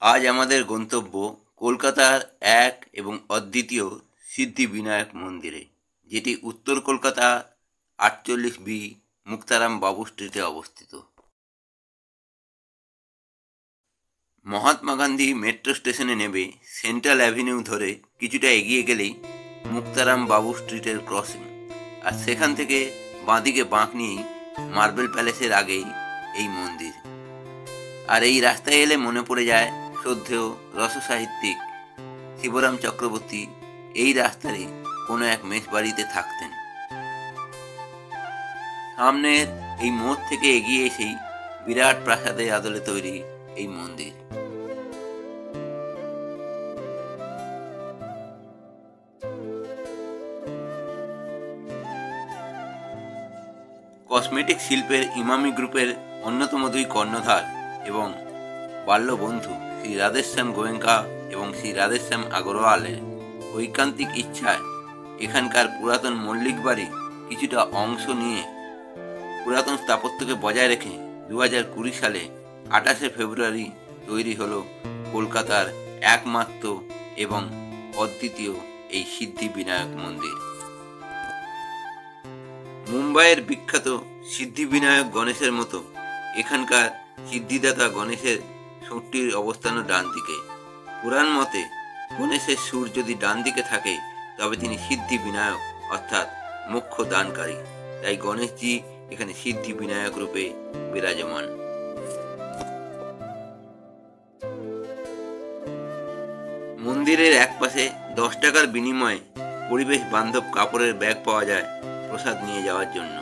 আজ আমাদের গন্তব্য কলকাতার এক এবং অদ্বিতীয় সিদ্ধিবিনায়ক মন্দিরে, যেটি উত্তর কলকাতা 48B মুক্তারাম বাবু স্ট্রিটে অবস্থিত। মহাত্মা গান্ধী মেট্রো স্টেশনে নেমে সেন্ট্রাল অ্যাভিনিউ ধরে কিছুটা এগিয়ে গেলেই মুক্তারাম বাবু স্ট্রিটের ক্রসিং, আর সেখান থেকে বাঁদিকে বাঁক নিয়েই মার্বেল প্যালেসের আগেই এই মন্দির। আর এই রাস্তায় এলে মনে পড়ে যায় শ্রদ্ধেয় রসসাহিত্যিক শিবরাম চক্রবর্তী এই রাস্তারই কোনো এক মেস বাড়িতে থাকতেন। সামনের এই মোড় থেকে এগিয়ে এসেই বিরাট প্রাসাদের আদলে তৈরি এই মন্দির। কসমেটিক শিল্পের ইমামি গ্রুপের অন্যতম দুই কর্ণধার এবং বাল্যবন্ধু শ্রী রাধেশ্যাম গোয়েঙ্কা এবং শ্রী রাধেশ্যাম আগরওয়ালের ঐকান্তিক ইচ্ছায় এখানকার পুরাতন মল্লিক বাড়ি কিছুটা অংশ নিয়ে পুরাতন স্থাপত্যকে বজায় রেখে 2020 সালে 28শে ফেব্রুয়ারি তৈরি হলো কলকাতার একমাত্র এবং অদ্বিতীয় এই সিদ্ধিবিনায়ক মন্দির। মুম্বাইয়ের বিখ্যাত সিদ্ধিবিনায়ক গণেশের মতো এখানকার সিদ্ধিদাতা গণেশের সুরটির অবস্থানও ডান দিকে। পুরাণ মতে গণেশের সুর যদি ডান দিকে থাকে তবে তিনি সিদ্ধিবিনায়ক অর্থাৎ মোক্ষ দানকারী, তাই গণেশজি এখানে সিদ্ধিবিনায়ক রূপে বিরাজমান। মন্দিরের একপাশে 10 টাকার বিনিময়ে পরিবেশ বান্ধব কাপড়ের ব্যাগ পাওয়া যায় প্রসাদ নিয়ে যাওয়ার জন্য।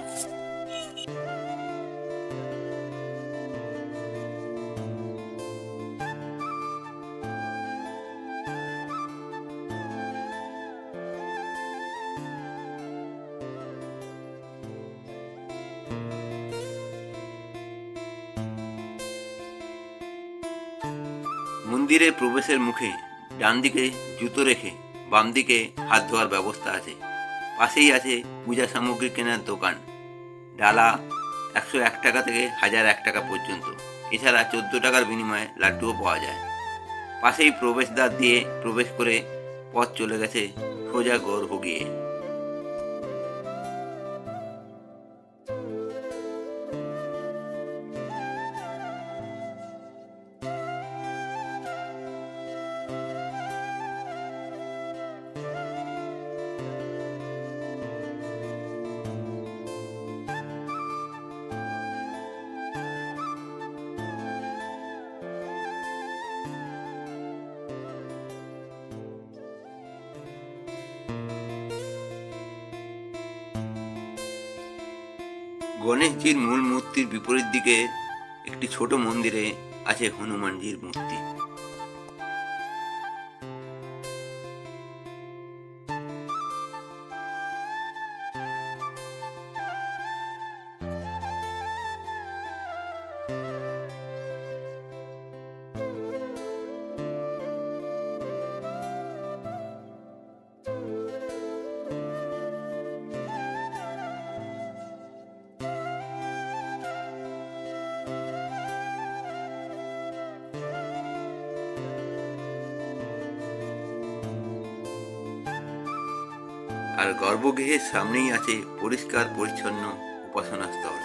মন্দিরে প্রবেশের মুখে ডান দিকে জুতো রেখে বাম দিকে হাত ধোয়ার ব্যবস্থা আছে। পাশেই আছে পূজা সামগ্রী কেনার দোকান। ডালা 101 টাকা থেকে 1001 টাকা পর্যন্ত। এছাড়া 14 টাকার বিনিময়ে লাড্ডুও পাওয়া যায়। পাশেই প্রবেশদ্বার দিয়ে প্রবেশ করে পথ চলে গেছে সোজা গর্ভ গিয়ে। গণেশজির মূল মূর্তির বিপরীত দিকে একটি ছোট মন্দিরে আছে হনুমানজির মূর্তি। আর গর্ভগৃহের সামনেই আছে পরিষ্কার পরিচ্ছন্ন উপাসনা স্থল।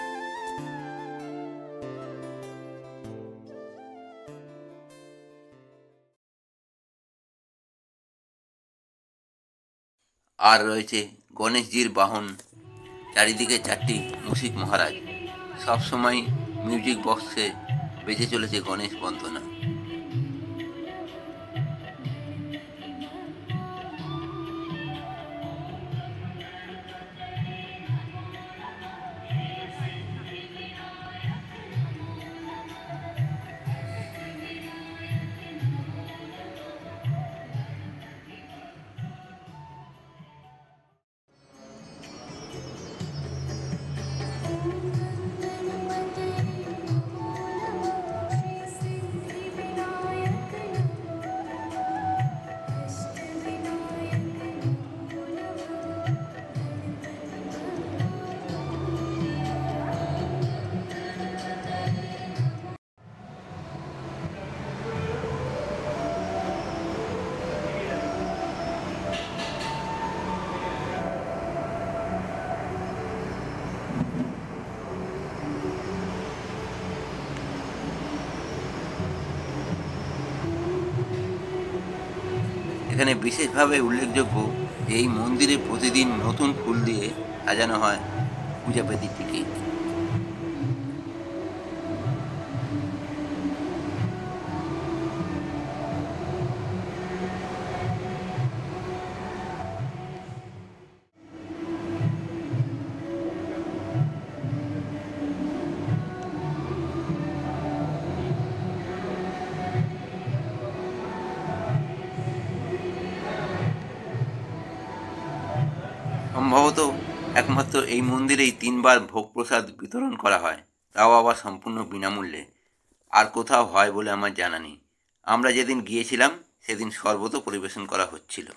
আর রয়েছে গণেশজির বাহন, চারিদিকে 4টি মুশিক মহারাজ। সবসময় মিউজিক বক্সে বেজে চলেছে গণেশ বন্দনা। এখানে বিশেষভাবে উল্লেখযোগ্য যে এই মন্দিরে প্রতিদিন নতুন ফুল দিয়ে সাজানো হয় পূজাবেদিটিকে। সম্ভবত একমাত্র এই মন্দিরেই 3 বার ভোগ প্রসাদ বিতরণ করা হয়, তাও আবার সম্পূর্ণ বিনামূল্যে। আর কোথাও হয় বলে আমার জানা নেই। আমরা যেদিন গিয়েছিলাম সেদিন শরবতও পরিবেশন করা হচ্ছিল।